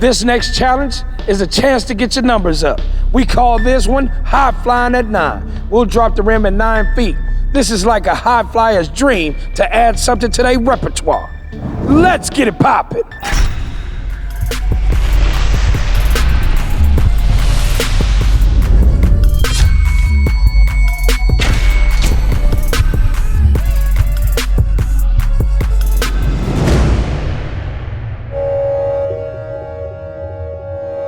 This next challenge is a chance to get your numbers up. We call this one high flying at 9. We'll drop the rim at 9 feet. This is like a high flyer's dream to add something to their repertoire. Let's get it poppin'.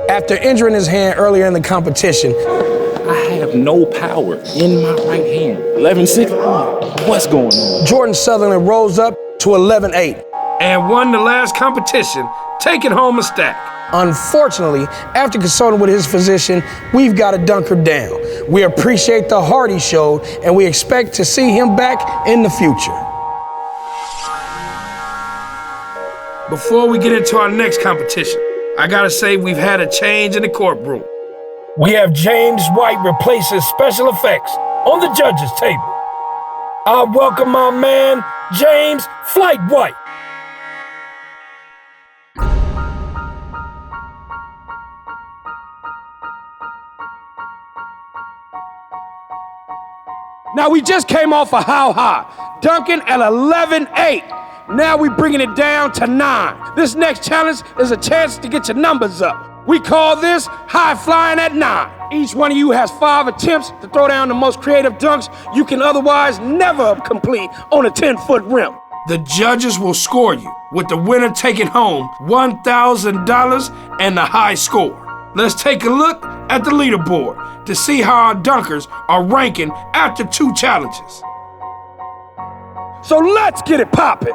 After injuring his hand earlier in the competition, I have no power in my right hand. 11-6, what's going on? Jordan Sutherland rose up to 11-8 and won the last competition, taking home a stack. Unfortunately, after consulting with his physician, we've got to dunk her down. We appreciate the heart he showed, and we expect to see him back in the future. Before we get into our next competition, I gotta say we've had a change in the courtroom. We have James White replaces special effects on the judges' table. I welcome my man, James Flight White. Now we just came off a how high, dunking at 11-8. Now we bringing it down to 9. This next challenge is a chance to get your numbers up. We call this high flying at 9. Each one of you has 5 attempts to throw down the most creative dunks you can otherwise never complete on a 10-foot rim. The judges will score you, with the winner taking home $1,000 and the high score. Let's take a look at the leaderboard to see how our dunkers are ranking after 2 challenges. So let's get it poppin'.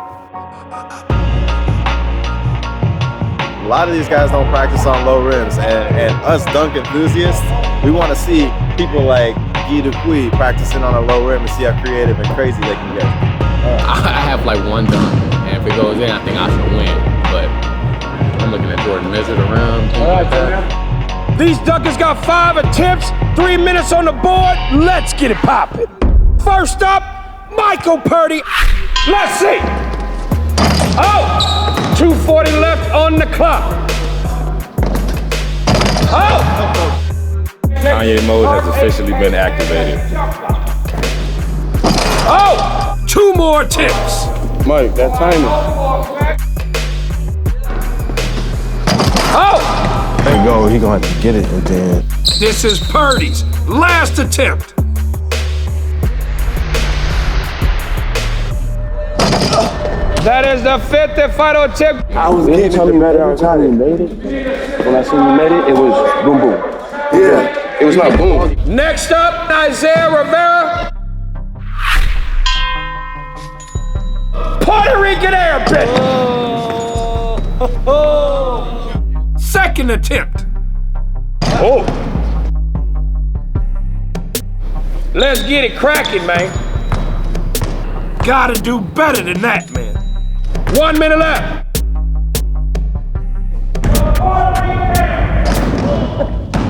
A lot of these guys don't practice on low rims, and us dunk enthusiasts, we want to see people like DUPUY practicing on a low rim and see how creative and crazy they can get. I have like 1 dunk, and if it goes in, I think I should win. But I'm looking at Jordan measure the rim. These dunkers got 5 attempts, 3 minutes on the board. Let's get it poppin'. First up, Michael Purdie. Let's see. Oh, 2:40 left on the clock. Oh. Kanye mode has officially been activated. Oh, 2 more attempts. Mike, that timing. Oh. There you go, he gonna have to get it and then. This is Purdie's last attempt. That is the 5th and final attempt. I was getting it better every time you made it. When I seen you made it, it was boom boom. Yeah, it was not boom. Next up, Isaiah Rivera. Puerto Rican airbend. Second attempt. Oh. Let's get it cracking, man. Gotta do better than that, man. 1 minute left.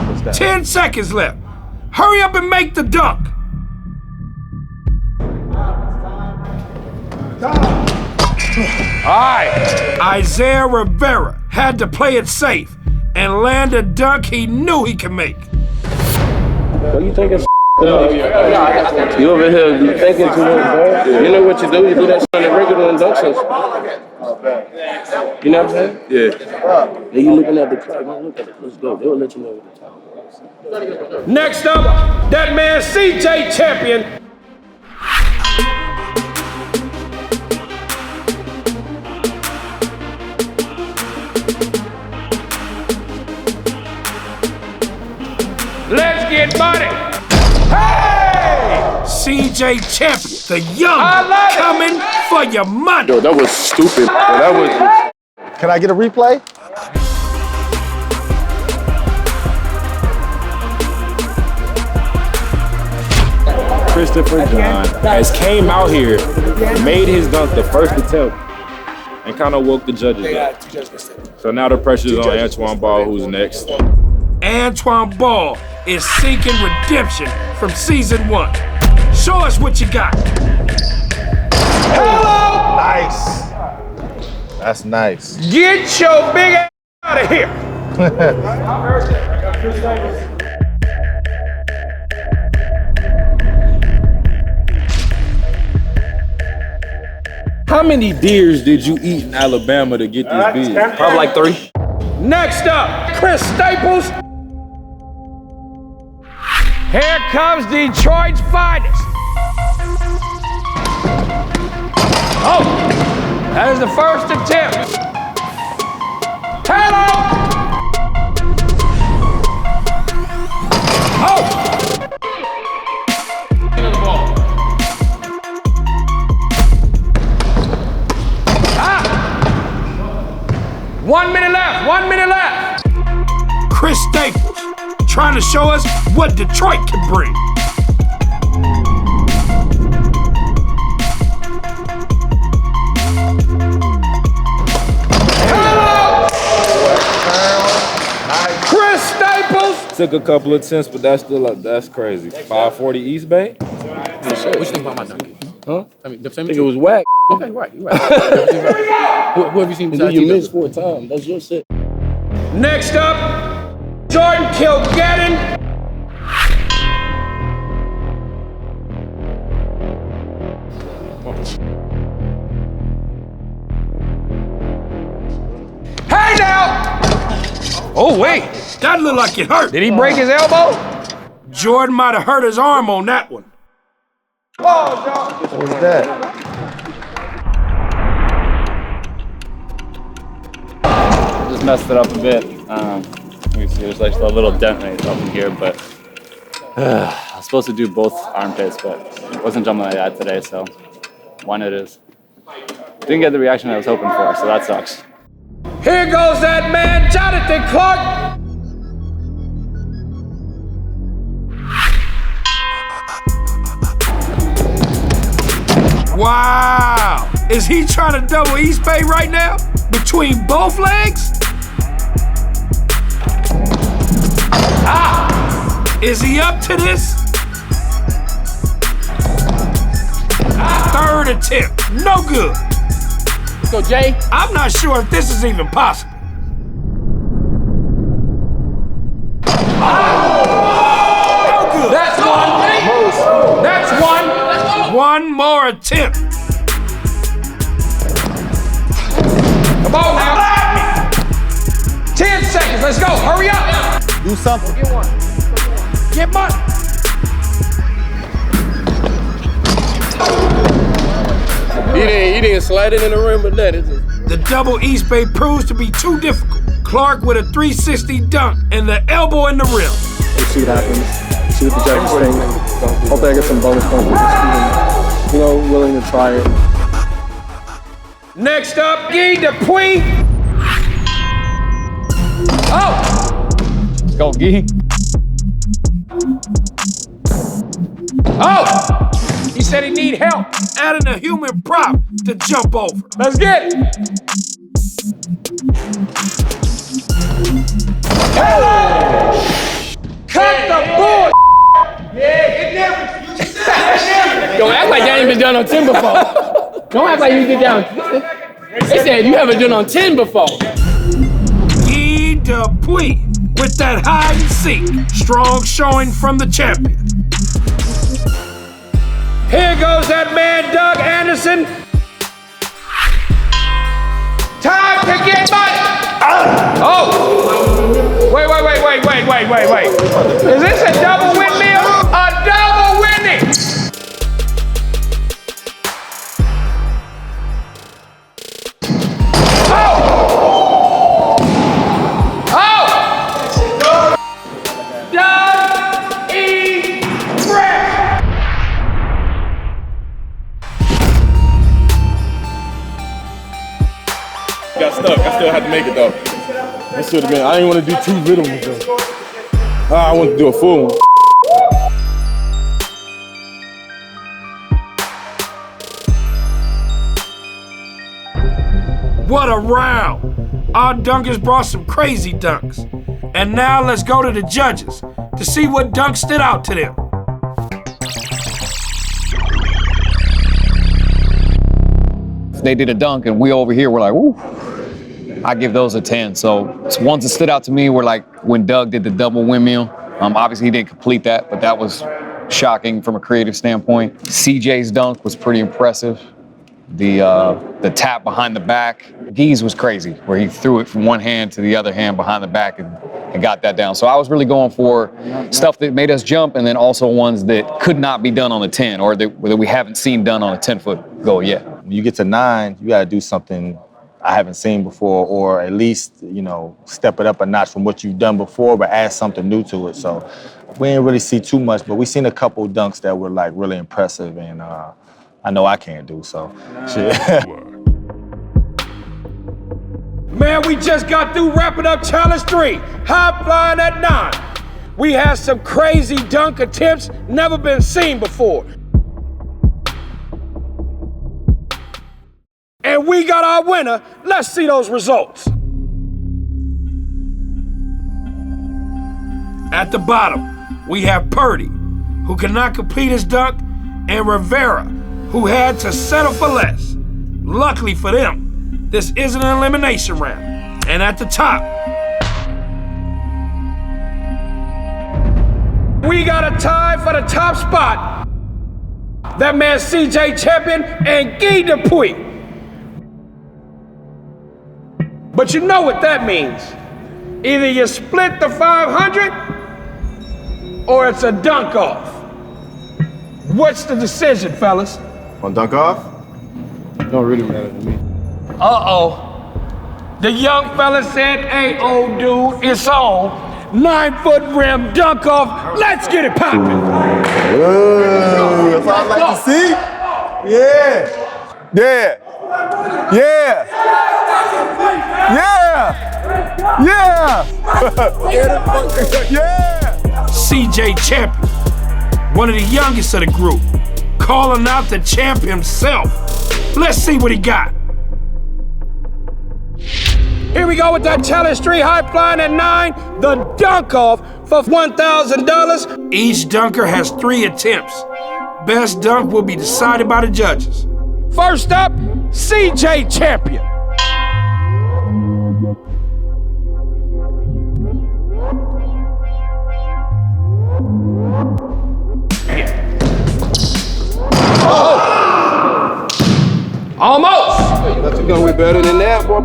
What's that? 10 seconds left. Hurry up and make the dunk. All right. Isaiah Rivera had to play it safe and land a dunk he knew he could make. What you thinking? You over here thinking too much, bro. You know what you do? You do that shit on the regular inductions. You know what I'm saying? Yeah. Then you looking at the clock. Man, look at it. Let's go. They'll let you know what the time is. Next up, that man CJ Champion. Let's get money. Hey! CJ Champion, the young coming for your money. Yo, that was stupid. Yo, that was. Can I get a replay? Christopher John has came out here, made his dunk the first attempt, and kind of woke the judges up. So now the pressure's on ANTJUAN Ball, who's next. ANTJUAN Ball is seeking redemption from season 1. Show us what you got. Hello! Nice. That's nice. Get your big ass out of here. How many deers did you eat in Alabama to get this big? Probably like 3. Next up, Chris Staples. Here comes Detroit's finest. Oh, that is the first attempt. Hello. Oh. Ah. 1 minute left, 1 minute left. Chris Staples trying to show us what Detroit can bring. Chris Staples! Took a couple of attempts, but that's crazy. 540 East Bay? What you think about my donkey? Huh? I mean, I think it was whack. Okay, right, you're right. Who have you seen besides You you? missed 4 times. That's your shit. Next up, Jordan Kilgettin. Hey now! Oh wait, that looked like it hurt. Did he break his elbow? Jordan might have hurt his arm on that one. What was that? Just messed it up a bit. Let me see, there's like a little dent right up in here, but I was supposed to do both armpits, but it wasn't jumping like that today, so one it is. Didn't get the reaction I was hoping for, so that sucks. Here goes that man, Jonathan Clark. Wow, is he trying to double East Bay right now? Between both legs? Ah, is he up to this? Third attempt, no good. So Jay, I'm not sure if this is even possible. No good. That's one. That's one. One more attempt. Come on now. 10 seconds. Let's go. Hurry up. Do something. Get money. He didn't slide it in the rim with that, is it? The double East Bay proves to be too difficult. Clark with a 360 dunk and the elbow in the rim. We'll see what happens. See what the judges think. Hopefully I get some bonus points for this. You know, willing to try it. Next up, Guy DUPUY. Oh! Let's go, Gee. Oh! He said he need help adding a human prop to jump over. Let's get it. Cut the board. don't act like you ain't been done on 10 before. Don't act like you did that. They said you haven't done on 10 before. Guy DUPUY with that hide and seek. Strong showing from the champion. Here goes that man, Doug Anderson. Time to get money. Oh! Wait. Is this a double windmill? A double windmill! Oh! Oh! Doug E. Fresh! Got stuck. I still had to make it though. That should have been. I didn't want to do 2 little ones though. I wanted to do a full one. What a round! Our dunkers brought some crazy dunks. And now let's go to the judges to see what dunk stood out to them. They did a dunk and we over here were like, ooh. I give those a 10. So ones that stood out to me were like when Doug did the double windmill. Obviously he didn't complete that, but that was shocking from a creative standpoint. CJ's dunk was pretty impressive. The tap behind the back. Gee's was crazy, where he threw it from one hand to the other hand behind the back and got that down. So I was really going for stuff that made us jump, and then also ones that could not be done on a 10, or that we haven't seen done on a 10-foot goal yet. When you get to 9, you gotta do something I haven't seen before, or at least, you know, step it up a notch from what you've done before, but add something new to it. So we didn't really see too much, but we seen a couple dunks that were like really impressive, and I know I can't do, so shit. Man, we just got through wrapping up challenge 3, high flying at 9. We had some crazy dunk attempts never been seen before. And we got our winner. Let's see those results. At the bottom, we have Purdie, who could not complete his dunk, and Rivera, who had to settle for less. Luckily for them, this isn't an elimination round. And at the top, we got a tie for the top spot. That man CJ Champion and Guy DUPUY. But you know what that means. Either you split the 500 or it's a dunk off. What's the decision, fellas? Want dunk off? Don't really matter to me. Uh-oh. The young fella said, hey, old dude, it's on. 9-foot rim dunk off. Let's get it popping. That's what I like to see. Yeah. Yeah. Yeah. Yeah. Yeah. Yeah. CJ Champion, one of the youngest of the group, calling out the champ himself. Let's see what he got. Here we go with that challenge 3, high flying at 9, the dunk off for $1,000. Each dunker has 3 attempts. Best dunk will be decided by the judges. First up, CJ Champion. Almost. Thought you gonna be better than that, boy.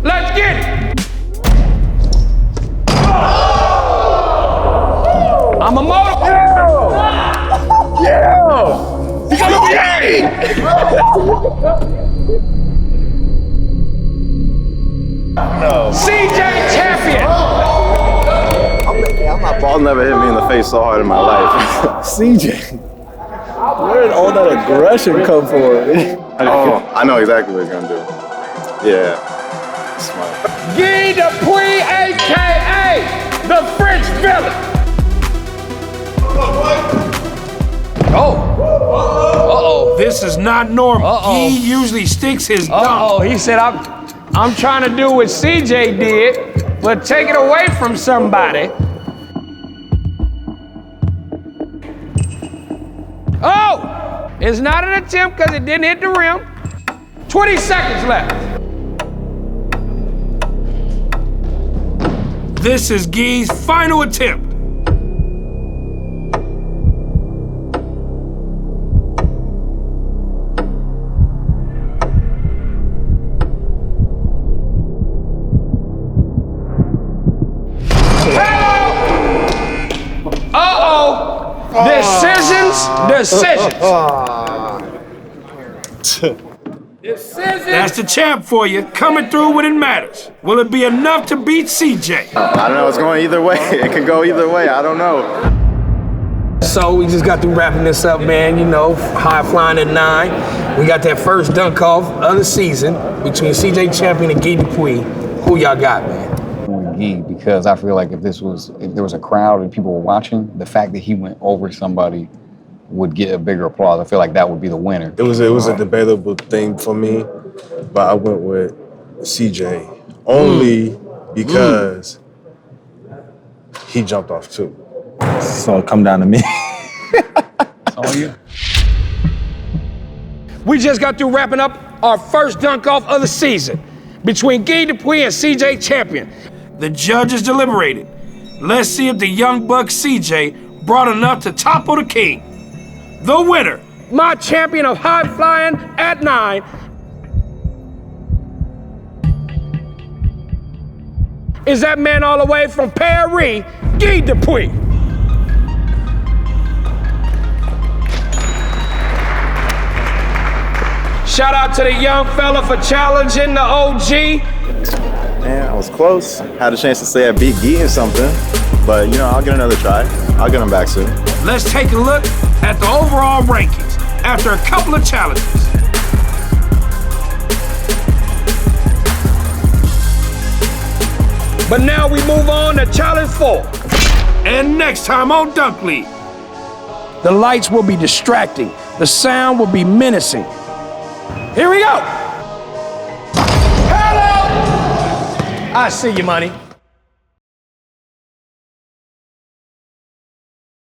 Let's get it. I'm a motor. Yeah! You got a No. CJ Champion. My ball never hit me in the face so hard in my life. CJ, where did all that aggression come from? Oh, I know exactly what he's gonna do. Yeah. Smart. Guy DUPUY, a.k.a. the French villain. Oh. Uh-oh. This is not normal. He usually sticks his dunk. Uh-oh, he said, I'm trying to do what CJ did, but take it away from somebody. Oh! It's not an attempt because it didn't hit the rim. 20 seconds left. This is Guy's final attempt. Decisions. That's the champ for you, coming through when it matters. Will it be enough to beat CJ? I don't know, it's going either way. It could go either way, I don't know. So we just got through wrapping this up, man, you know, high flying at 9. We got that first dunk off of the season between CJ Champion and Guy DUPUY. Who y'all got, man? Guy, because I feel like if there was a crowd and people were watching, the fact that he went over somebody would get a bigger applause. I feel like that would be the winner. It was a debatable thing for me, but I went with CJ only because he jumped off too. So it come down to me. Oh yeah. We just got through wrapping up our first dunk-off of the season between DUPUY and CJ Champion. The judges deliberated. Let's see if the young buck CJ brought enough to topple the king. The winner, my champion of high flying at 9, is that man all the way from Purdie, DUPUY. Shout out to the young fella for challenging the OG. Man, I was close. Had a chance to say I beat Gee in something, but you know, I'll get another try. I'll get him back soon. Let's take a look at the overall rankings after a couple of challenges. But now we move on to challenge 4. And next time on Dunk League, the lights will be distracting. The sound will be menacing. Here we go. Hello! I see you, money.